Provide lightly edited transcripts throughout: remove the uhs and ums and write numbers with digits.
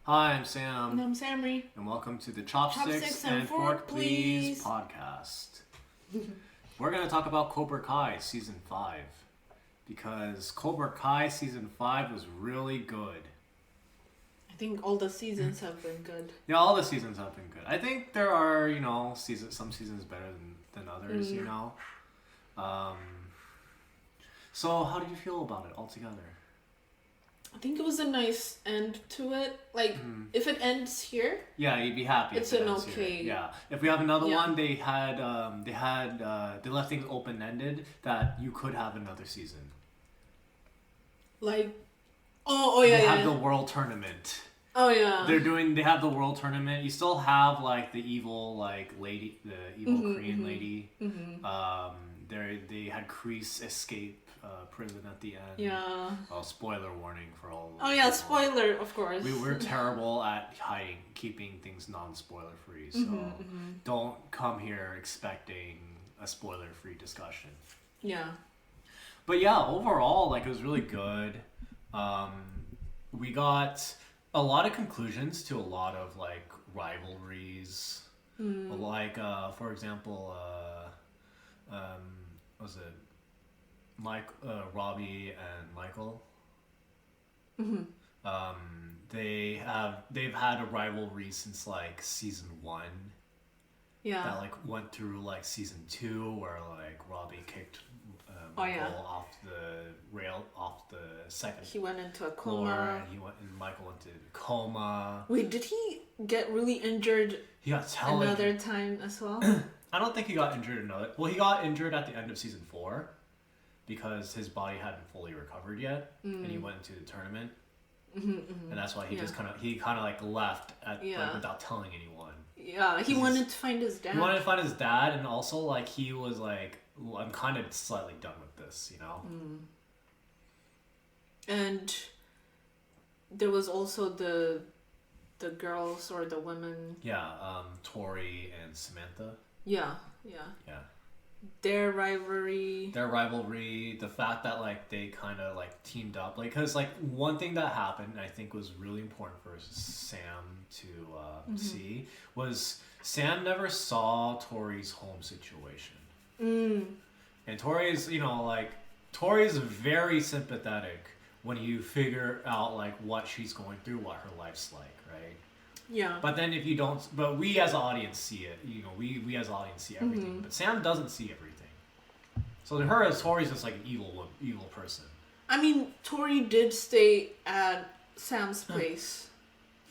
Hi, I'm And Sam, I'm Samri. and welcome to the Chopsticks and Fork Please podcast. We're going to talk about Cobra Kai Season 5, because Cobra Kai Season 5 was really good. I think all the seasons have been good. Yeah, all the seasons have been good. I think there are, some seasons better than others, So, how did you feel about it altogether? I think it was a nice end to it. Like, if it ends here, Yeah, you'd be happy. it's if it an ends here. okay. Yeah, if we have another Yeah. one, they left things open ended that you could have another season. Like, yeah, They have yeah. the world tournament. Oh yeah. They have the world tournament. You still have like the evil lady, the evil Korean lady. They had Kreese escape prison at the end. Yeah. Well, spoiler warning for all. Oh yeah, people. spoiler, of course. We're terrible at keeping things non-spoiler free. So don't come here expecting a spoiler-free discussion. Yeah. But yeah, overall, it was really good. We got a lot of conclusions to a lot of rivalries. For example, was it Robbie and Michael? They've had a rivalry since season 1. Yeah. That went through season 2 where Robbie kicked Oh, yeah. Michael off the second He went into a floor, coma. and Michael went into coma. Wait, did he get really injured He got another time as well? I don't think he got injured another. Well, he got injured at the end of season 4 because his body hadn't fully recovered yet, and he went into the tournament, and that's why he just kind of left without telling anyone. Yeah, he wanted to find his dad. He wanted to find his dad, and also he was I'm kind of slightly done with this, And there was also the girls or the women. Yeah, Tori and Samantha. Yeah. Yeah. Their rivalry. The fact that they kind of teamed up, because one thing that happened, I think was really important for Sam to see, was Sam never saw Tori's home situation. And Tori's Tori's very sympathetic when you figure out what she's going through, what her life's like, right? Yeah. But then if you don't, but we as an audience see it, we as an audience see everything, but Sam doesn't see everything. So to her, Tori's just an evil person. I mean, Tori did stay at Sam's place.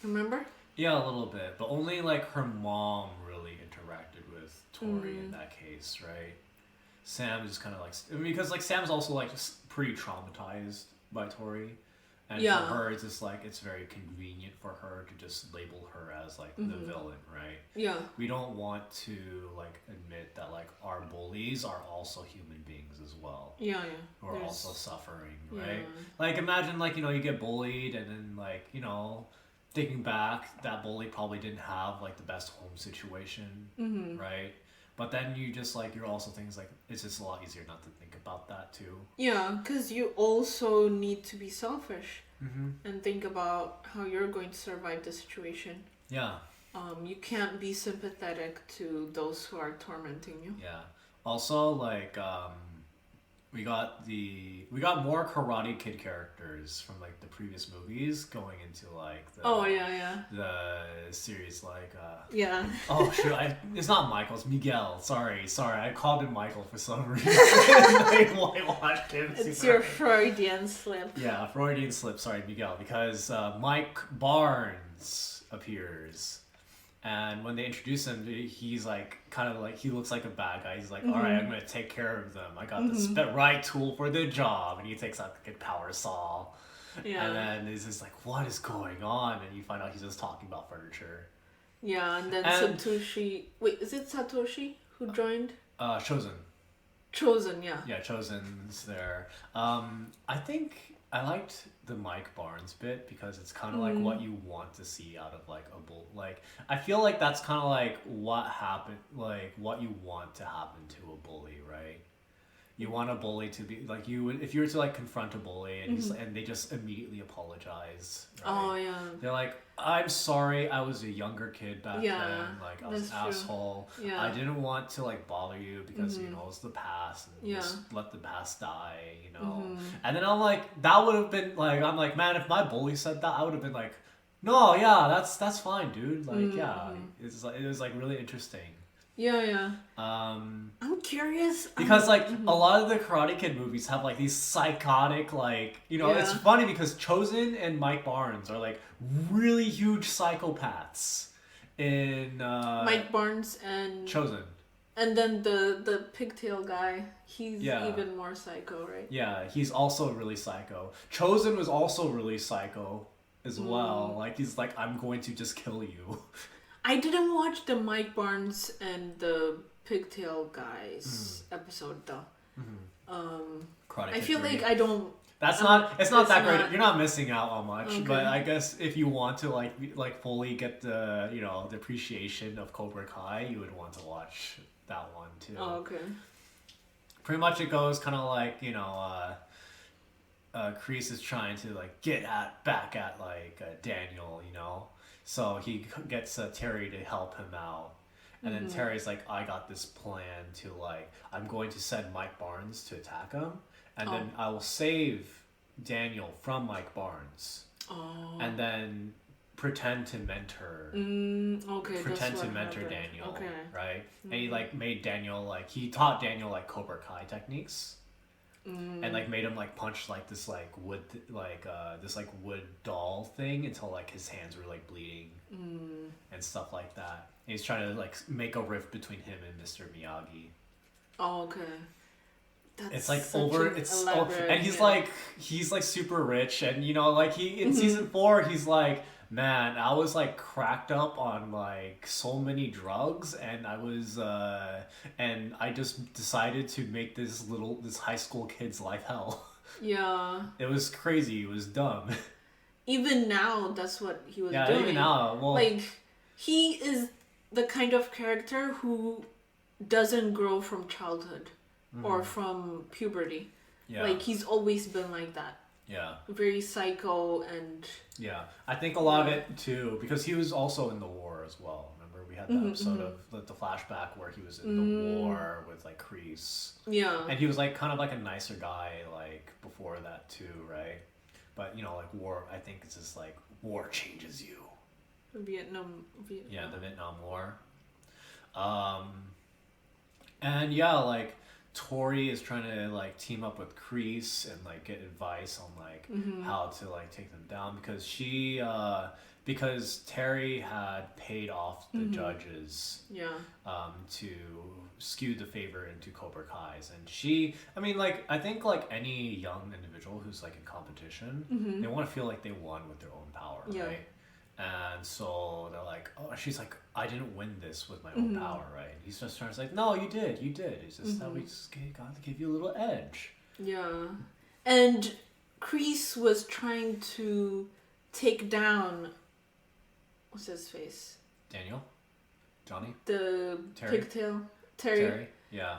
Remember? Yeah, a little bit, but only her mom really interacted with Tori in that case, right? Sam is kind of because Sam's also pretty traumatized by Tori. And for her, it's just it's very convenient for her to just label her as the villain, right? Yeah. We don't want to admit that our bullies are also human beings as well. Yeah. Who are also suffering, right? Imagine you get bullied and then thinking back, that bully probably didn't have the best home situation, right? But then you just you're also things it's just a lot easier not to think about that too. Yeah, because you also need to be selfish and think about how you're going to survive the situation. Yeah. You can't be sympathetic to those who are tormenting you. Yeah. Also, we got more Karate Kid characters from the previous movies going into the series Yeah. Oh shoot! It's not Michael. It's Miguel. Sorry. I called him Michael for some reason. I watched him. It's your Freudian slip. Yeah, Freudian slip. Sorry, Miguel, because Mike Barnes appears, and when they introduce him, he's he looks like a bad guy. He's all right, I'm gonna take care of them. I got the right tool for the job, and he takes out a power saw. Yeah. And then it's just what is going on? And you find out he's just talking about furniture. Yeah, and then Satoshi. Wait, is it Satoshi who joined? Chosen, yeah. Yeah, Chosen's there. I think I liked the Mike Barnes bit because it's kind of what you want to see out of a bull. I feel that's kind of what happened, what you want to happen to a bully, right? You want a bully to be like you would if you were to like confront a bully and and they just immediately apologize. Right? Oh yeah. They're like, I'm sorry, I was a younger kid back then. Like I was an asshole. Yeah. I didn't want to like bother you because you know it was the past and just let the past die. You know. And then I'm like, that would have been like, I'm like, man, if my bully said that, I would have been like, no, yeah, that's fine, dude. Like, yeah, it was like really interesting. Yeah. I'm curious because like a lot of the Karate Kid movies have like these psychotic like it's funny because Chosen and Mike Barnes are like really huge psychopaths in Mike Barnes and Chosen. And then the pigtail guy, he's even more psycho, right? Yeah, he's also really psycho. Chosen was also really psycho as well. Like he's like, I'm going to just kill you. I didn't watch the Mike Barnes and the Pigtail Guys episode though. I feel like I don't. It's not that great. You're not missing out on much, okay. But I guess if you want to like fully get the the appreciation of Cobra Kai, you would want to watch that one too. Oh, okay. Pretty much it goes kind of like Kreese is trying to like get back at Daniel, So he gets Terry to help him out. And then Terry's like, I got this plan to I'm going to send Mike Barnes to attack him. And then I will save Daniel from Mike Barnes. Oh. And then pretend to mentor. Pretend to mentor Daniel. Okay. Right? And he made Daniel he taught Daniel Cobra Kai techniques. And made him punch this wood this wood doll thing until his hands were bleeding and stuff like that. And he's trying to make a rift between him and Mr. Miyagi. Oh, okay. That's it's and he's super rich and he in season 4 he's man, I was cracked up on so many drugs and I was and I just decided to make this high school kid's life hell. Yeah. It was crazy. It was dumb. Even now, that's what he was doing. Yeah, even now. Well, he is the kind of character who doesn't grow from childhood or from puberty. Yeah. He's always been like that. Yeah. Very psycho and... Yeah. I think a lot of it, too, because he was also in the war as well. Remember, we had that episode of the flashback where he was in the war with, Kreese. Yeah. And he was, kind of a nicer guy, before that, too, right? But, war, I think it's just, war changes you. Vietnam. Yeah, the Vietnam War. And, yeah, Tori is trying to team up with Kreese and get advice on how to take them down because Terry had paid off the judges to skew the favor into Cobra Kai's, and I think any young individual who's in competition, they want to feel like they won with their own power, right? And so they're she's I didn't win this with my own power, right? And he's just trying to say, no, you did. It's just that we just got to give you a little edge. Yeah. And Kreese was trying to take down, what's his face? Daniel? Johnny? The Terry? pigtail? Terry? Yeah.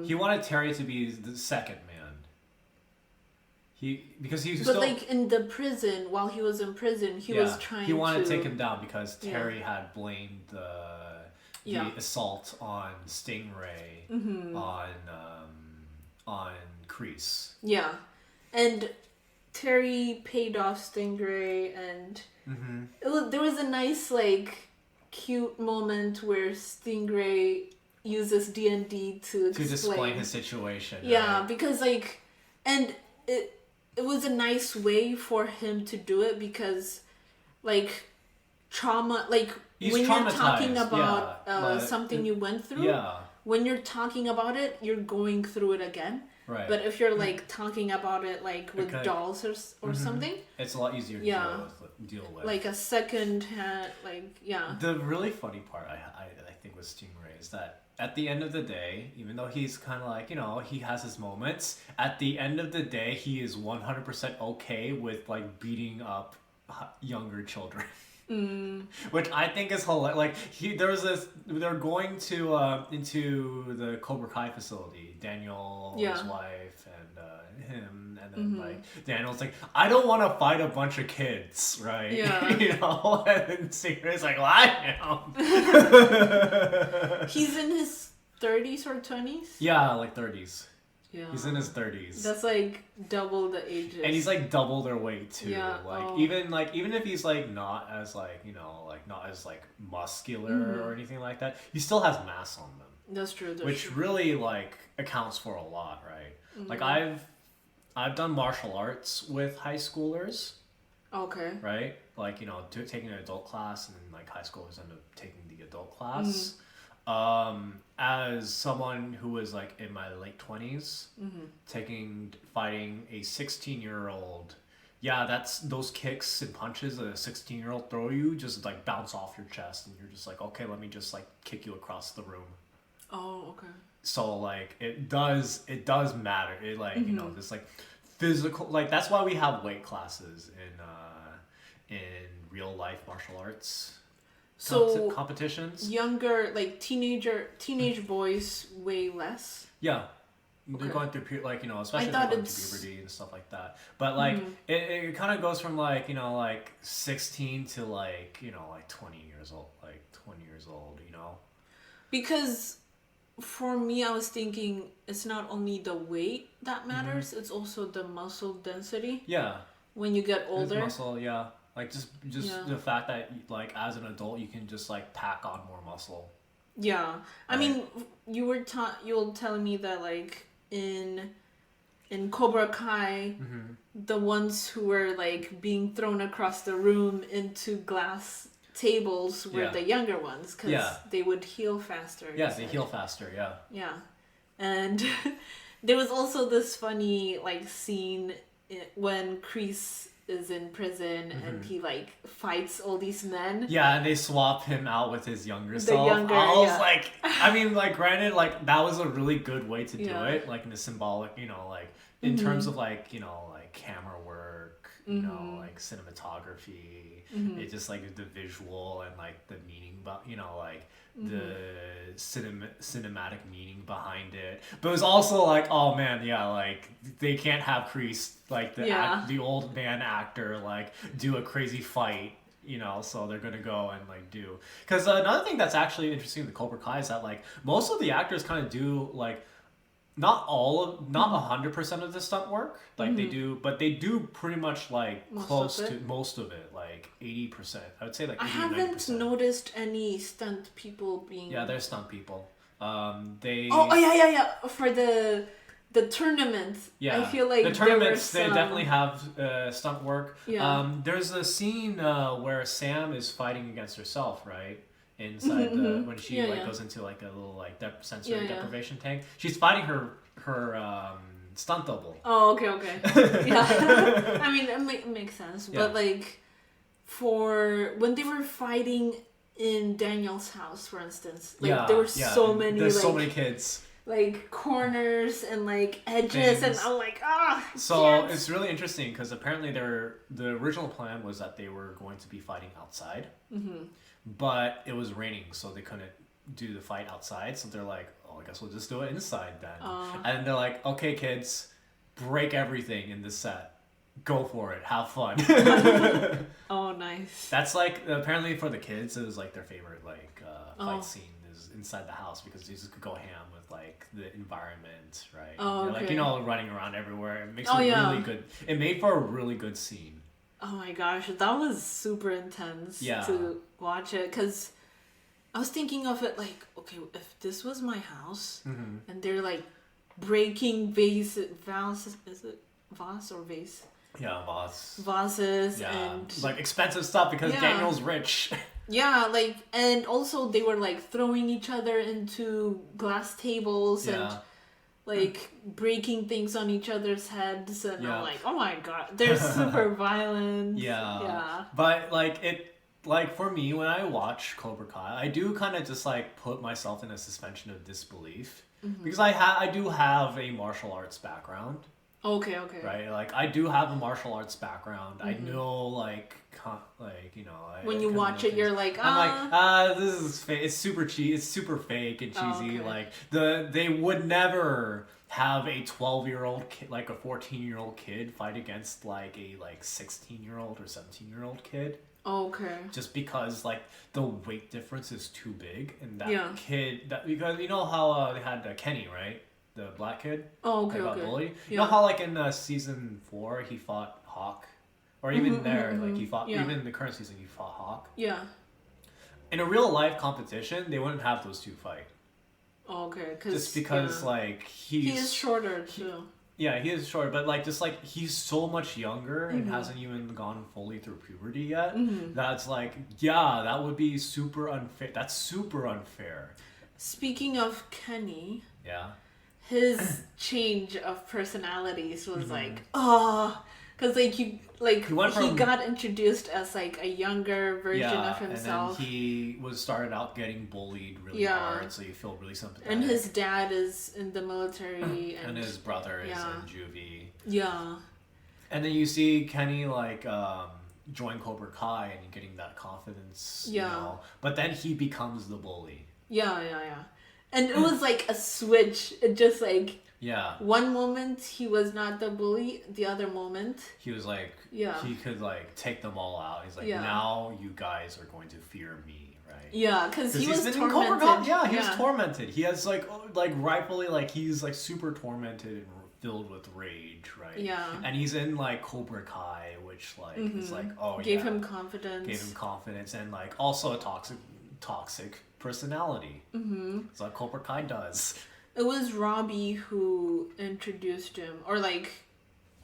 He wanted Terry to be the second man. Because he was still... in the prison, while he was in prison, he was trying to... He wanted to take him down because Terry had blamed the assault on Stingray on Kreese. Yeah. And Terry paid off Stingray and there was a nice cute moment where Stingray uses D&D to explain his situation. Yeah, right? because and it was a nice way for him to do it because trauma He's when you're talking traumatized, about something you went through, when you're talking about it, you're going through it again. Right. But if you're talking about it with dolls or something, it's a lot easier to deal with. A second hand, The really funny part I think with Stingray is that at the end of the day, even though he's kind of he has his moments, at the end of the day he is 100% okay with beating up younger children. Which I think is hilarious. Like there was this. They're going to into the Cobra Kai facility. Daniel, his wife, and him, and then like Daniel's like, I don't want to fight a bunch of kids, right? Yeah. You know, and then Stingray's like, well, I am. He's in his 30s or 20s. Yeah, like 30s. Yeah. He's in his 30s. That's like double the ages. And he's like double their weight too. Yeah. Even if he's like not as like, you know, like not as like muscular or anything like that, he still has mass on them. That's true. Which really like accounts for a lot, right? Like I've done martial arts with high schoolers. Okay. Right? Like, you know, taking an adult class, and then like high schoolers end up taking the adult class. As someone who was like in my late 20s, fighting a 16-year-old, that's those kicks and punches that a 16-year-old throw you just like bounce off your chest, and you're just like, okay, let me just like kick you across the room. Oh, okay. So like it does matter. It like you know, this like physical, like that's why we have weight classes in real life martial arts. So competitions. Younger, like teenage boys weigh less. Yeah, they're going through like, you know, especially if they're going through puberty and stuff like that. But like it kind of goes from like, you know, like 16 to like, you know, like 20 years old, you know. Because for me, I was thinking it's not only the weight that matters; it's also the muscle density. Yeah. When you get older. His muscle, yeah. Like just the fact that like as an adult you can just like pack on more muscle. Yeah, right. I mean, you were telling me that like in Cobra Kai, the ones who were like being thrown across the room into glass tables were the younger ones because they would heal faster. Yeah, they heal faster. Yeah. Yeah, and there was also this funny like scene when Kreese is in prison and he like fights all these men. Yeah, and they swap him out with his younger self. I was like, I mean, like, granted, like that was a really good way to do it, like in a symbolic, you know, like in terms of like, you know, like camera work, you know, like cinematography. It's just like the visual and like the meaning, but you know, like the cinematic meaning behind it. But it was also like, oh man, like they can't have Kreese, like the old man actor, like do a crazy fight, you know, so they're gonna go and like do, because another thing that's actually interesting with Cobra Kai is that like most of the actors kind of do like not 100% of the stunt work, like they do, but they do pretty much like close to most of it, like 80%. I would say like 80-90%. I haven't noticed any stunt people being. Yeah, they're stunt people. They. For the tournament. Yeah. I feel like the tournaments they definitely have stunt work. Yeah. There's a scene where Sam is fighting against herself, right? Inside the when she goes into like a little like sensory deprivation tank, she's fighting her stunt double. Oh, okay. Yeah. I mean, it makes sense, but like for when they were fighting in Daniel's house, for instance, like there were so many. There's like, so many kids. Like corners and like edges, and I'm like, So it's really interesting because apparently the original plan was that they were going to be fighting outside. But it was raining, so they couldn't do the fight outside. So they're like, I guess we'll just do it inside then. And they're like, okay, kids, break everything in this set. Go for it. Have fun. Oh, nice. That's like, apparently for the kids, it was like their favorite like fight scene is inside the house because they just could go ham with like the environment, right? Oh, okay. Like, you know, running around everywhere. It makes really good. It made for a really good scene. Oh my gosh, that was super intense to watch it, because I was thinking of it like, okay, if this was my house and they're like breaking vases, is it vase or vase? Yeah, vase. Vases and like expensive stuff because Daniel's rich. Yeah, like, and also they were like throwing each other into glass tables and like breaking things on each other's heads, and I'm like, oh my god, they're super violent. Yeah. But like for me, when I watch Cobra Kai, I do kind of just like put myself in a suspension of disbelief because I do have a martial arts background. Okay. right? Like I do have a martial arts background. I Mm-hmm. know you know. When you kinda watch know it, you're things. like, I'm like, this is fake. It's super cheap. It's super fake and cheesy. okay. Like they would never have a 12-year-old kid, like a 14-year-old kid, fight against like a 16-year-old or 17-year-old kid. Okay. Just because like the weight difference is too big, and that Yeah. kid because you know how they had Kenny, right, the black kid Oh, okay, that got okay. bullied. You Yeah. know how like in season 4 he fought Hawk, or even there like he fought Yeah. even in the current season he fought Hawk. Yeah. In a real life competition, they wouldn't have those two fight. Okay, Just because like he is shorter too. Yeah, he is short, but like just like he's so much younger and hasn't even gone fully through puberty yet. That's like, yeah, that would be super unfair. That's super unfair. Speaking of Kenny, Yeah. his change of personalities was like, because He went he from- got introduced as like a younger version of himself. And then he started out getting bullied really Yeah. hard, so you feel really sympathetic. And his dad is in the military, and his brother is yeah. in juvie. Yeah. And then you see Kenny like join Cobra Kai and getting that confidence. Yeah. You know? But then he becomes the bully. Yeah. And it was like a switch. It just like Yeah. one moment he was not the bully, the other moment. He was like, Yeah. he could like take them all out. He's like, Yeah. now you guys are going to fear me, right? Yeah, because he was been in tormented. Cobra Kai. Yeah, he was tormented. He has like rightfully like he's like super tormented and filled with rage, right? Yeah. And he's in like Cobra Kai, which like is like Gave him confidence. Gave him confidence and like also a toxic personality. Mm-hmm. That's what Cobra Kai does. It was Robbie who introduced him, or like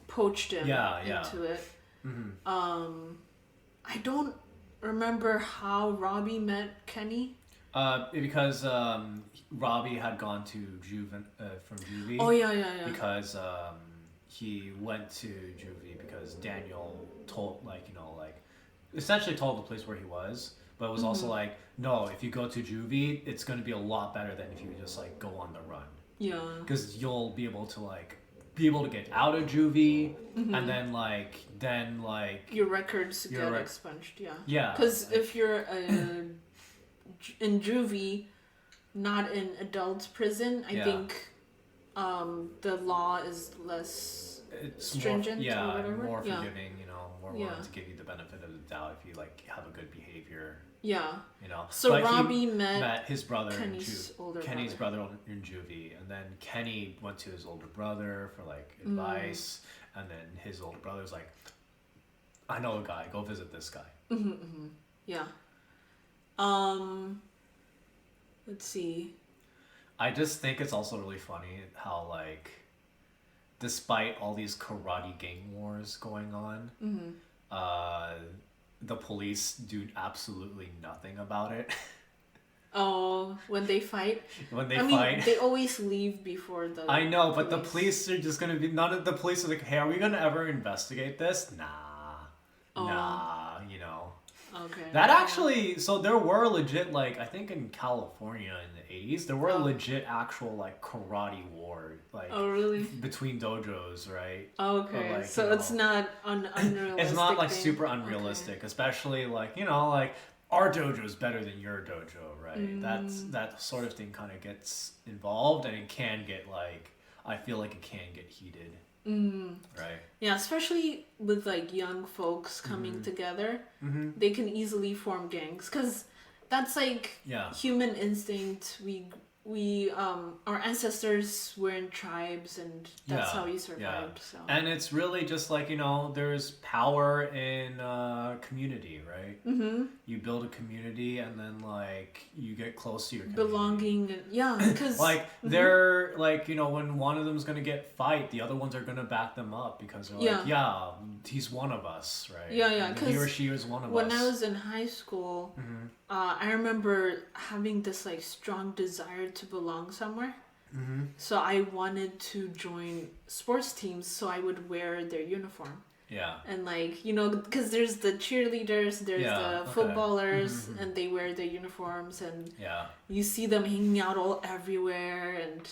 poached him into it. Mm-hmm. I don't remember how Robbie met Kenny. Because Robbie had gone to from juvie. Oh yeah. Because he went to juvie because Daniel told essentially told the place where he was, but it was also like, no, if you go to juvie, it's going to be a lot better than if you just like go on the run. Yeah. Because you'll be able to get out of juvie, and then your records get expunged. Yeah. Yeah. Because if you're in juvie, not in adult prison, I think the law is less stringent or whatever. More forgiving, more willing to give you the benefit of the doubt if you like have a good behavior. Yeah. So But Robbie he met his brother Kenny's older Kenny's brother in juvie, and then Kenny went to his older brother for like advice, and then his older brother's like, I know a guy, go visit this guy. Yeah. Let's see. I just think it's also really funny how like, despite all these karate gang wars going on, the police do absolutely nothing about it. Oh, when they fight? When they I fight. mean, they always leave before the I know, but the police are just gonna be, none of the police are like, hey, are we gonna ever investigate this? Nah, Okay. That actually, so there were legit, like, I think in California in the 80s, there were legit actual, like, karate war, like, Oh, really? between dojos, right? Okay, But, like, so it's not unrealistic. It's not, like, thing. super unrealistic, especially, like, like, our dojo's better than your dojo, right? That sort of thing kind of gets involved, and it can get, like, I feel like it can get heated. Right. Yeah, especially with like young folks coming together, they can easily form gangs because that's like human instinct. We our ancestors were in tribes, and that's how we survived. So. And it's really just like, there's power in community, right? You build a community, and then like you get close to your community. Belonging, because like they're like, when one of them's gonna get fight, the other ones are gonna back them up because they're like, he's one of us, right? Because he or she is one of us. When I was in high school, I remember having this like strong desire to belong somewhere. So I wanted to join sports teams, so I would wear their uniform. Yeah. And like, because there's the cheerleaders, there's the footballers, and they wear the uniforms, and you see them hanging out all everywhere, and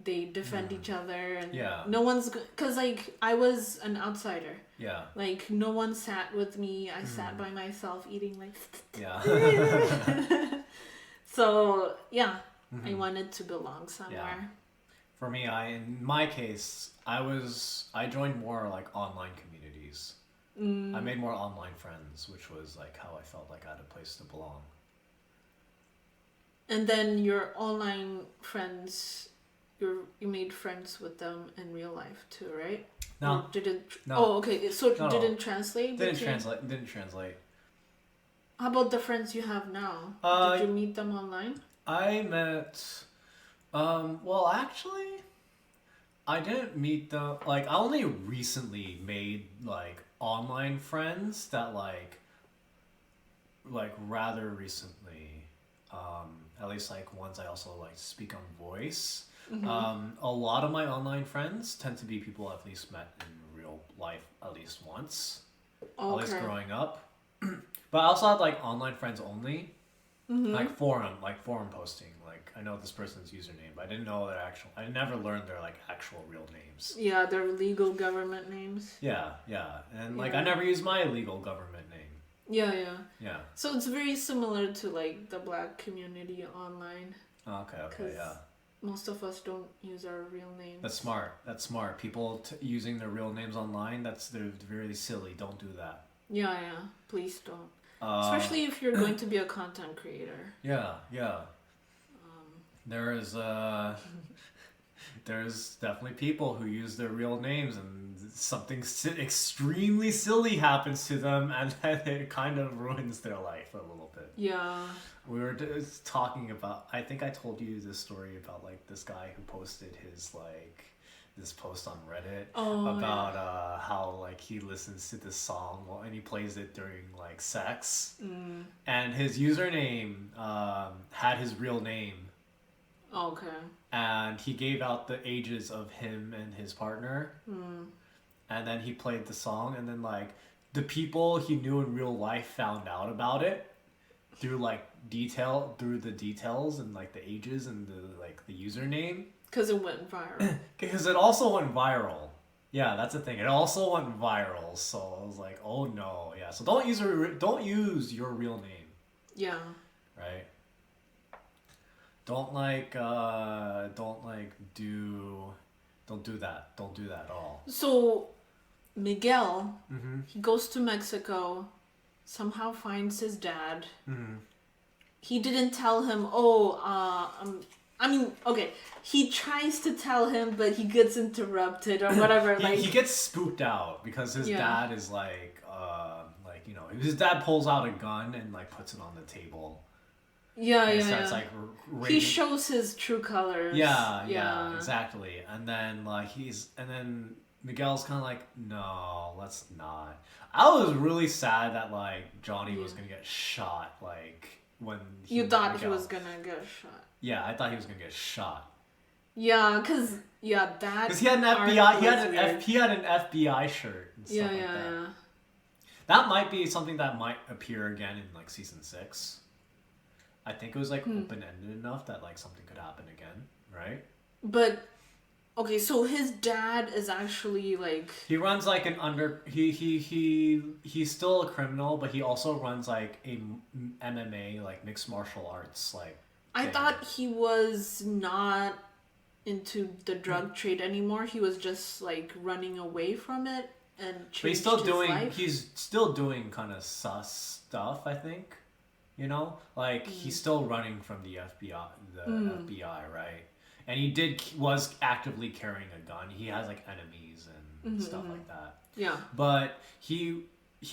they defend each other, and Yeah. no one's because like I was an outsider. Yeah. Like no one sat with me. I sat by myself eating like. Yeah. So yeah, I wanted to belong somewhere. Yeah. For me, in my case, I joined more like online communities. I made more online friends, which was like how I felt like I had a place to belong. And then your online friends, you made friends with them in real life too, right? No. Or didn't. No. Oh, okay. So it No, didn't translate. Didn't translate. How about the friends you have now? Did you meet them online? I met. Well, actually, I didn't meet them. Like, I only recently made like online friends that like rather recently. At least like ones I also like speak on voice. A lot of my online friends tend to be people I've at least met in real life at least once. Okay. At least growing up. But I also had like online friends only. Like forum posting. Like I know this person's username, but I didn't know their actual. I never learned their like actual real names. Yeah, their legal government names. Yeah, and like I never used my legal government name. Yeah. So it's very similar to like the Black community online. Okay, yeah. Most of us don't use our real names. That's smart. People using their real names online. They're really silly. Don't do that. Yeah. Please don't. Especially if you're going to be a content creator. Yeah. There's definitely people who use their real names and something extremely silly happens to them and then it kind of ruins their life a little bit. Yeah. We were talking about, I think I told you this story about like this guy who posted his like this post on Reddit about how like he listens to this song and he plays it during like sex, and his username had his real name. Okay. And he gave out the ages of him and his partner, and then he played the song, and then like the people he knew in real life found out about it through the details and like the ages and the username. Because it went viral. Because it also went viral. Yeah, that's the thing. It also went viral. So I was like, oh no, yeah. So don't use your real name. Yeah. Right. Don't do that. Don't do that at all. So Miguel, he goes to Mexico, somehow finds his dad. He didn't tell him, okay, he tries to tell him, but he gets interrupted or whatever. He gets spooked out because his dad is his dad pulls out a gun and like puts it on the table. Starts like he shows his true colors. Yeah, exactly. And then Miguel's kind of like, no, let's not. I was really sad that like Johnny was gonna get shot. Like when you thought he was gonna get shot. Yeah, I thought he was gonna get shot. Yeah, because he had an FBI. He had an FBI shirt. And stuff like that. Yeah. That might be something that might appear again in like season 6. I think it was like open-ended enough that like something could happen again, right? But okay, so his dad is actually like he runs like he's still a criminal, but he also runs like a MMA, like mixed martial arts like I thought he was not into the drug trade anymore. He was just like running away from it and changed his life. He's still doing kind of sus stuff, I think. You know, like he's still running from the FBI, FBI, right? And he was actively carrying a gun. He has like enemies and stuff like that. Yeah. But he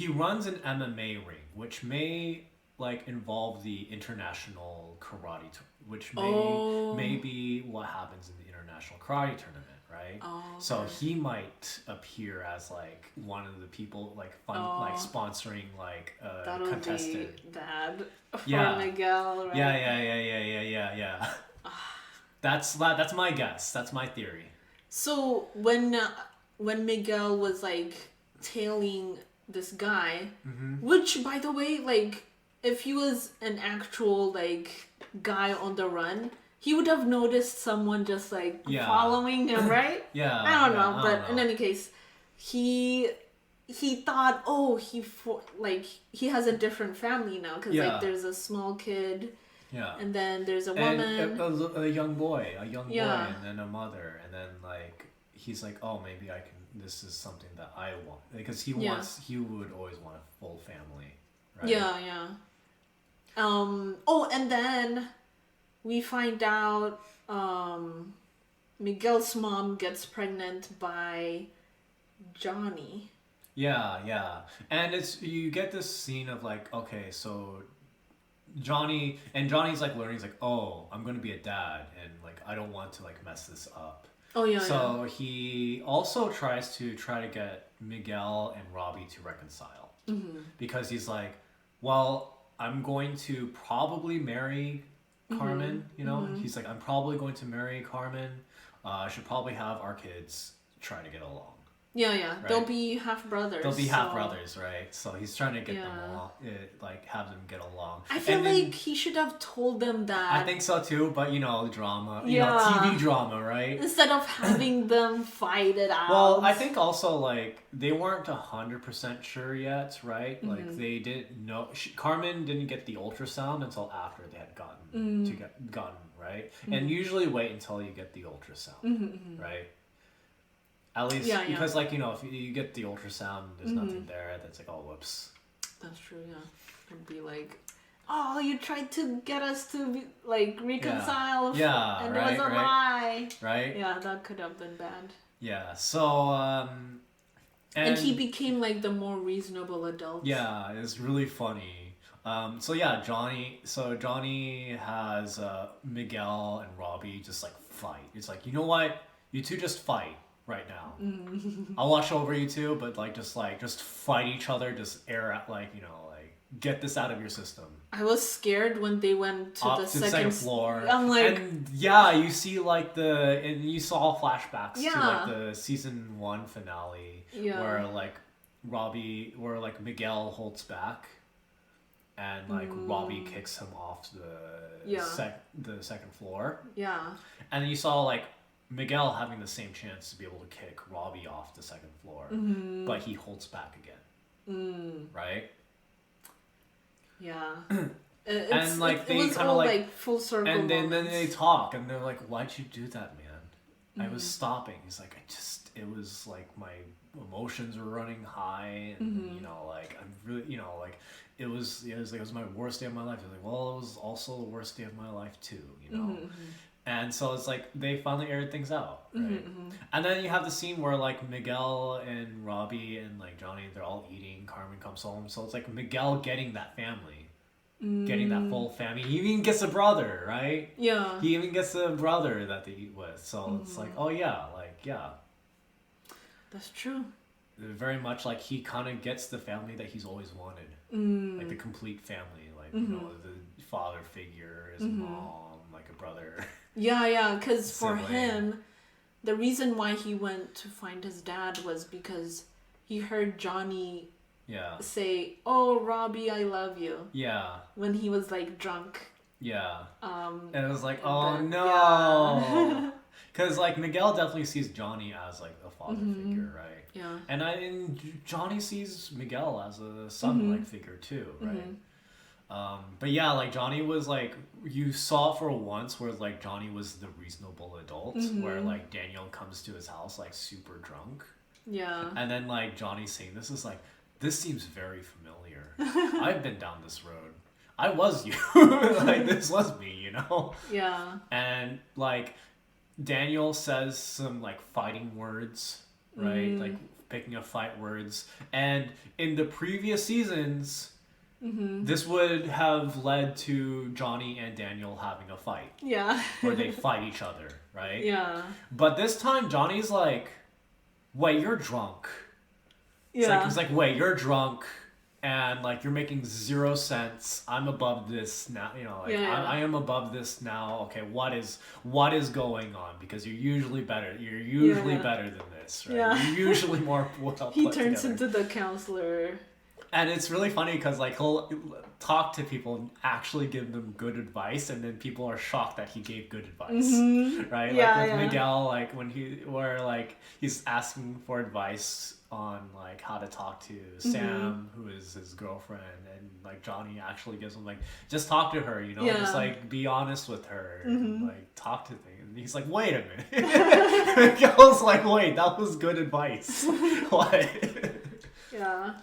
runs an MMA ring, which may like involve the international karate, which may be what happens in the international karate tournament, right? Oh, okay. So he might appear as like one of the people like like sponsoring like a contestant. Be dad for Miguel, right? Yeah. That's my guess. That's my theory. So when Miguel was like tailing this guy, which by the way, like if he was an actual like guy on the run, he would have noticed someone just like following him, right? Yeah. I don't know, I but don't know. in any case, he thought, oh, he has a different family now because like there's a small kid. Yeah. And then there's a woman. And a young boy, and then a mother, and then like he's like, oh, maybe I can. This is something that I want because he would always want a full family, right? Yeah. Oh, and then we find out Miguel's mom gets pregnant by Johnny. Yeah, and you get this scene of like, okay, so Johnny's like learning, he's like, oh, I'm gonna be a dad, and like I don't want to like mess this up. Oh yeah. So he also tries to get Miguel and Robbie to reconcile because he's like, well, I'm going to probably marry Carmen. You know, he's like, I'm probably going to marry Carmen. I should probably have our kids try to get along. Yeah. Right? They'll be half brothers. Half brothers, right? So he's trying to get them along, like have them get along. I feel like he should have told them that. I think so too, but drama, TV drama, right? Instead of having them fight it out. Well, I think also like they weren't 100% sure yet, right? Like they didn't know. Carmen didn't get the ultrasound until after they had gotten right, and usually wait until you get the ultrasound, right? At least because like if you get the ultrasound, there's nothing there. That's like, oh, whoops. That's true. Yeah, it'd be like, oh, you tried to get us to like reconcile. Yeah, and right, it was a lie. Right. Yeah, that could have been bad. Yeah. So. And he became like the more reasonable adult. Yeah, it's really funny. Johnny has Miguel and Robbie just like fight. It's like, you know what? You two just fight right now. I'll watch over you two, but like just fight each other, just air out, like get this out of your system. I was scared when they went to the second floor. I'm like, and you see like you saw flashbacks to like the season 1 finale where like Miguel holds back and like Robbie kicks him off the second floor. Yeah. And then you saw like Miguel having the same chance to be able to kick Robbie off the second floor, but he holds back again. Right? Yeah. And like they kind of like full circle. And then they talk and they're like, "Why'd you do that, man?" I was stopping. He's like, it was like my emotions were running high, and like I'm really, like it was my worst day of my life. I was like, well, it was also the worst day of my life too, And so it's like they finally aired things out, right? And then you have the scene where like Miguel and Robbie and like Johnny, they're all eating. Carmen comes home, so it's like Miguel getting that family, getting that full family. He even gets a brother, right? Yeah. He even gets a brother that they eat with. So it's like, oh yeah, that's true. Very much like he kind of gets the family that he's always wanted, like the complete family, like the father figure, his mom, like a brother. Yeah, because for him, the reason why he went to find his dad was because he heard Johnny say, "Oh, Robbie, I love you." Yeah. When he was like drunk. Yeah. And it was like, oh then, no. Because like Miguel definitely sees Johnny as like a father figure, right? Yeah. And Johnny sees Miguel as a son-like figure too, right? But yeah, like Johnny was like, you saw for once where like Johnny was the reasonable adult, where like Daniel comes to his house like super drunk. Yeah. And then like Johnny's saying, this seems very familiar. I've been down this road. I was you. Like this was me, Yeah. And like Daniel says some like fighting words, right? Like picking up fight words. And in the previous seasons, this would have led to Johnny and Daniel having a fight. Yeah. Where they fight each other, right? Yeah. But this time Johnny's like, wait, you're drunk. Yeah. He's like, wait, you're drunk. And like you're making 0 sense. I'm above this now, I am above this now. Okay, what is going on? Because you're usually better. You're usually better than this, right? Yeah. You're usually more well put He turns together. into the counselor. And it's really funny because like talk to people and actually give them good advice, and then people are shocked that he gave good advice, right? Yeah, like with Miguel, like when he's asking for advice on like how to talk to Sam, who is his girlfriend, and like Johnny actually gives him like, just talk to her, just like be honest with her, and, like talk to things. And he's like, wait a minute. Miguel's like, wait, that was good advice. What? Yeah.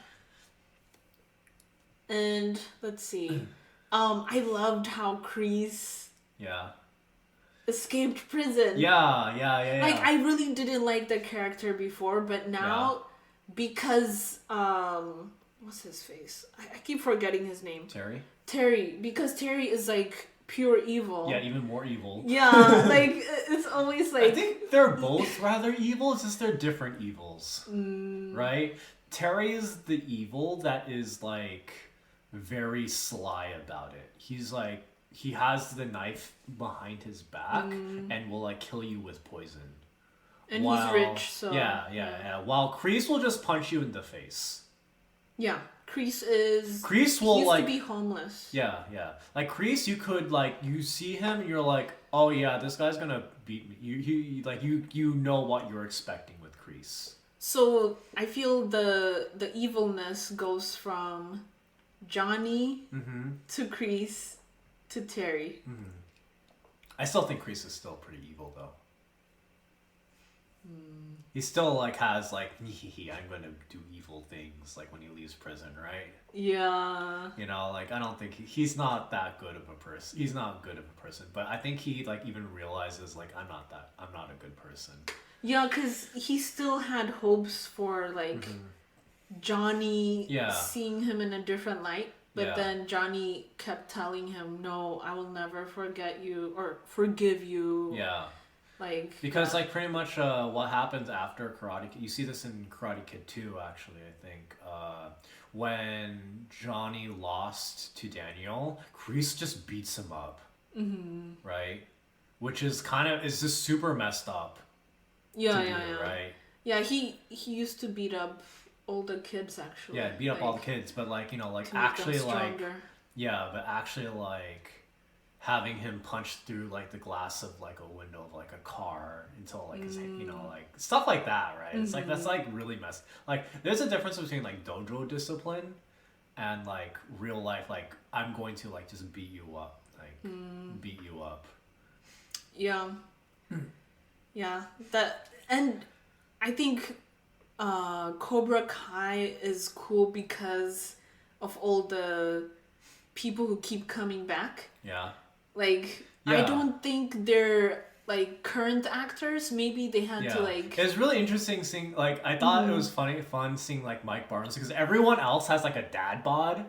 And let's see. I loved how Kreese escaped prison. Yeah. Like, I really didn't like the character before, but now because what's his face? I keep forgetting his name. Terry, because Terry is like pure evil. Yeah, even more evil. Yeah, like it's always like, I think they're both rather evil. It's just they're different evils, right? Terry is the evil that is like very sly about it. He's like, he has the knife behind his back and will like kill you with poison. And he's rich, so yeah. While Kreese will just punch you in the face. Yeah, Kreese will he used like to be homeless. Yeah. Like Kreese, you could like, you see him and you're like, oh yeah, this guy's gonna beat me. You know what you're expecting with Kreese. So I feel the evilness goes from Johnny to Kreese to Terry. I still think Kreese is still pretty evil though. He still like has like, I'm gonna do evil things like when he leaves prison, right? Yeah. Like I don't think he's not that good of a person. He's not good of a person, but I think he like even realizes like I'm not a good person. Yeah, because he still had hopes for like Johnny seeing him in a different light, but then Johnny kept telling him, no, I will never forget you or forgive you. Yeah. Like, because like pretty much what happens after Karate Kid, you see this in Karate Kid 2 actually, I think, when Johnny lost to Daniel, Kreese just beats him up, right? Which is is just super messed up. Yeah. Right? Yeah, he used to beat up all the kids actually. Yeah, beat up all the kids, but like, like actually like, but actually like having him punch through like the glass of like a window of like a car until like his, like stuff like that, right? It's like, that's like really messed. Like there's a difference between like dojo discipline and like real life, like I'm going to like just beat you up, like beat you up. Yeah. Yeah, and I think Cobra Kai is cool because of all the people who keep coming back. Yeah. Like, I don't think they're like current actors. Maybe they had to like. It's really interesting seeing like, I thought it was fun seeing like Mike Barnes, because everyone else has like a dad bod.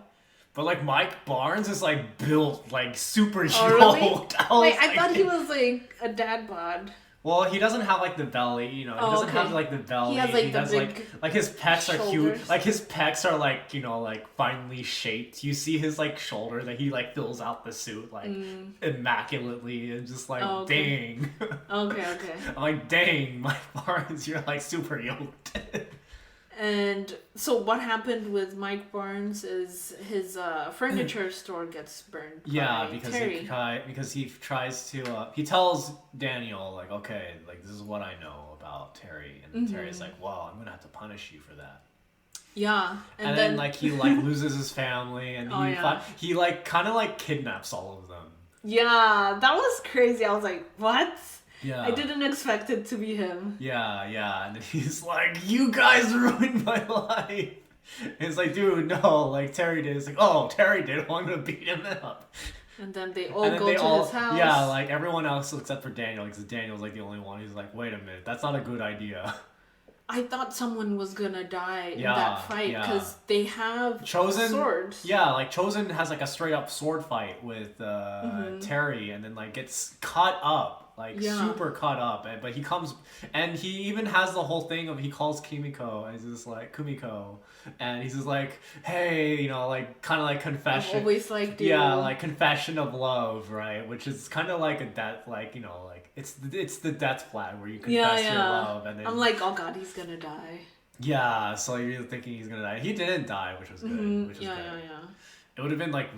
But like Mike Barnes is like built like super yoked. Really? I thought he was like a dad bod. Well, he doesn't have like the belly, he doesn't have like the belly. He has like the big like his pecs shoulders. are huge. Like his pecs are like, like finely shaped. You see his like shoulder that he like fills out the suit like immaculately, and just like dang. Okay. I'm like, dang, Mike Barnes, you're like super yoked. And so what happened with Mike Barnes is his furniture store gets burned. Because he tries to he tells Daniel like, okay, like this is what I know about Terry, and Terry's like, well, I'm gonna have to punish you for that. Yeah, and then like he like loses his family, and he like kind of like kidnaps all of them. Yeah, that was crazy. I was like, what? Yeah. I didn't expect it to be him. Yeah. And then he's like, you guys ruined my life. And it's like, dude, no, like Terry did. It's like, oh, Terry did. Well, I'm going to beat him up. And then they all go to his house. Yeah, like everyone else except for Daniel, because Daniel's like the only one. He's like, wait a minute, that's not a good idea. I thought someone was gonna die in that fight because they have swords. Yeah, like Chosen has like a straight up sword fight with Terry, and then like gets cut up. Like super cut up, but he comes, and he even has the whole thing of, he calls Kumiko, and he's just like, Kumiko, and he's just like, hey, like kind of like confession. I've always liked you. Yeah, like confession of love, right? Which is kind of like a death, like like it's the death flag where you confess your love, and then I'm like, oh god, he's gonna die. Yeah, so you're thinking he's gonna die. He didn't die, which was good. Which was good. it would have been like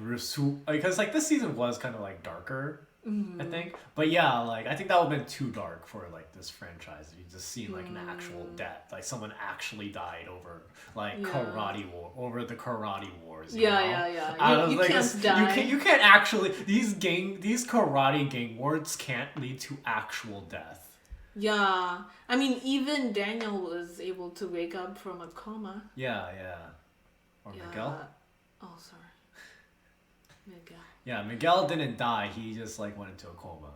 because like this season was kind of like darker. I think, but yeah, like I think that would have been too dark for like this franchise. If you just seen like an actual death, like someone actually died over like over the karate wars. Yeah. You can't die. You can't actually these karate gang wars can't lead to actual death. Yeah, I mean even Daniel was able to wake up from a coma. Yeah. Or Miguel. Oh, sorry, Miguel. Yeah, Miguel didn't die. He just like went into a coma.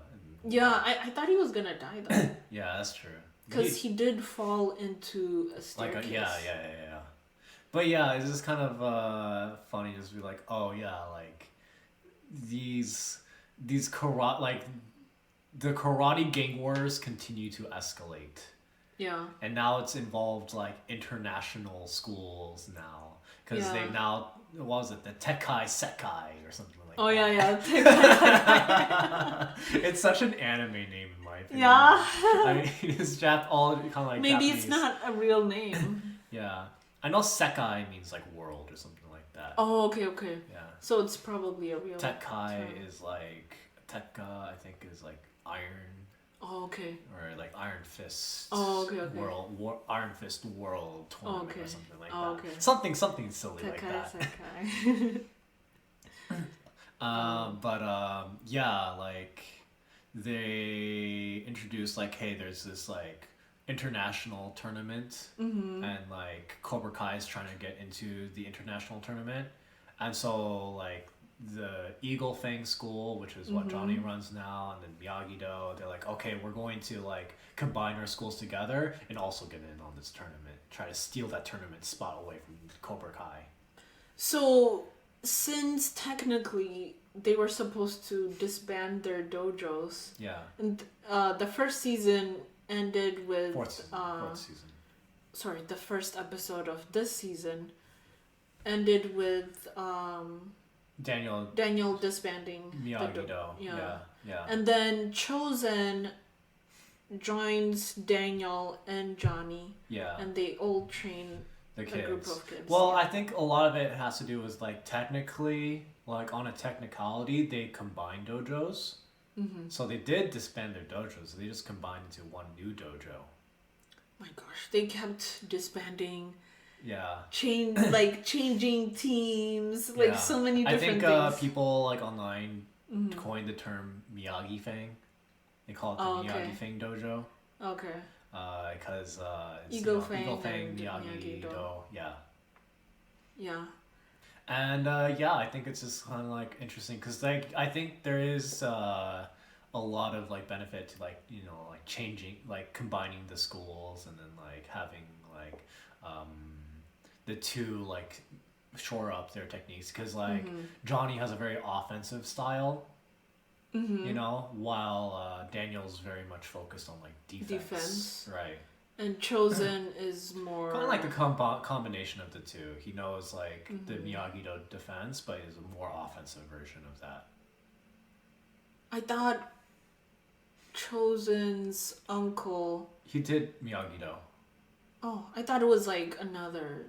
Yeah, I thought he was gonna die though. Yeah, that's true. Because he did fall into a staircase. Like yeah. But yeah, it's just kind of funny just to be like, oh yeah, like these karate like the karate gang wars continue to escalate. Yeah. And now it's involved like international schools now because they now what was it, the Tekai Sekai or something like that. Oh yeah. It's such an anime name in my opinion. Yeah. I mean, it's all kind of like maybe Japanese. It's not a real name. Yeah. I know Sekai means like world or something like that. Oh, okay. Yeah. So it's probably a real Tekai term. is like Tekka, I think is like iron. Oh, okay. Or like Iron Fist. Oh, okay. Iron Fist World Tournament or something like that. Okay. Something silly like that. Sekai. Yeah, like they introduced like, hey, there's this like international tournament, and like Cobra Kai is trying to get into the international tournament, and so like the Eagle Fang School, which is what Johnny runs now, and then Miyagi-Do, they're like, okay, we're going to like combine our schools together and also get in on this tournament, try to steal that tournament spot away from Cobra Kai. So since technically they were supposed to disband their dojos, and the first season ended with fourth season. Sorry, the first episode of this season ended with Daniel disbanding Miyagi-Do. Yeah. And then Chosen joins Daniel and Johnny. Yeah. And they all train the a kids. group of kids. Well, I think a lot of it has to do with like technically, like on a technicality, they combined dojos. So they did disband their dojos. They just combined into one new dojo. My gosh, they kept disbanding. Yeah. Changing teams, so many different things. I think people like online coined the term Miyagi Fang. They call it the Miyagi Fang Dojo. Okay. Because it's Eagle Fang, and Miyagi-Do. Yeah. Yeah. And I think it's just kind of like interesting because like I think there is a lot of like benefit to like like changing, like combining the schools and then like having like the two like shore up their techniques because like Johnny has a very offensive style, while Daniel's very much focused on like defense. Right. And Chosen is more kind of like a combination of the two. He knows like the Miyagi-Do defense, but is a more offensive version of that. I thought Chosen's uncle. He did Miyagi-Do. Oh, I thought it was like another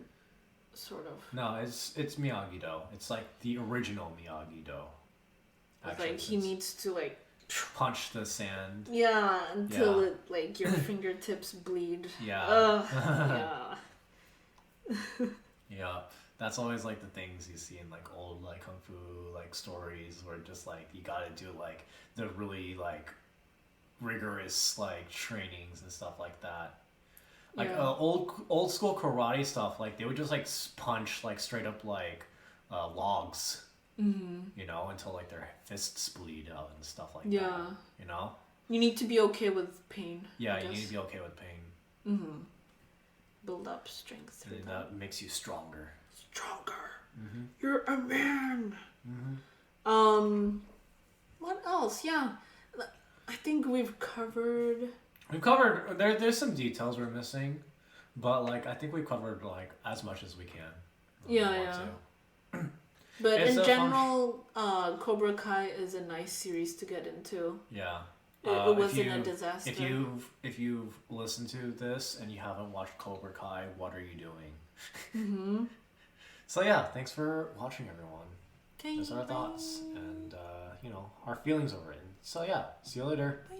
sort of. No, it's Miyagi-Do. It's like the original Miyagi-Do. Like he needs to like punch the sand. Yeah, until it like your fingertips bleed. Yeah. Yeah. That's always like the things you see in like old like kung fu like stories where just like you gotta do like the really like rigorous like trainings and stuff like that. Like old school karate stuff, like they would just like punch like straight up like logs. Until like their fists bleed out and stuff like that. You need to be okay with pain. Yeah, you need to be okay with pain. Build up strength. And that makes you stronger. You're a man. What else? Yeah, I think we've covered. There's some details we're missing, but like I think we covered like as much as we can. But in general, Cobra Kai is a nice series to get into. Yeah. It wasn't a disaster. If you've listened to this and you haven't watched Cobra Kai, what are you doing? So yeah, thanks for watching, everyone. Okay, just our thoughts and, you know, our feelings over it. So yeah, see you later. Bye.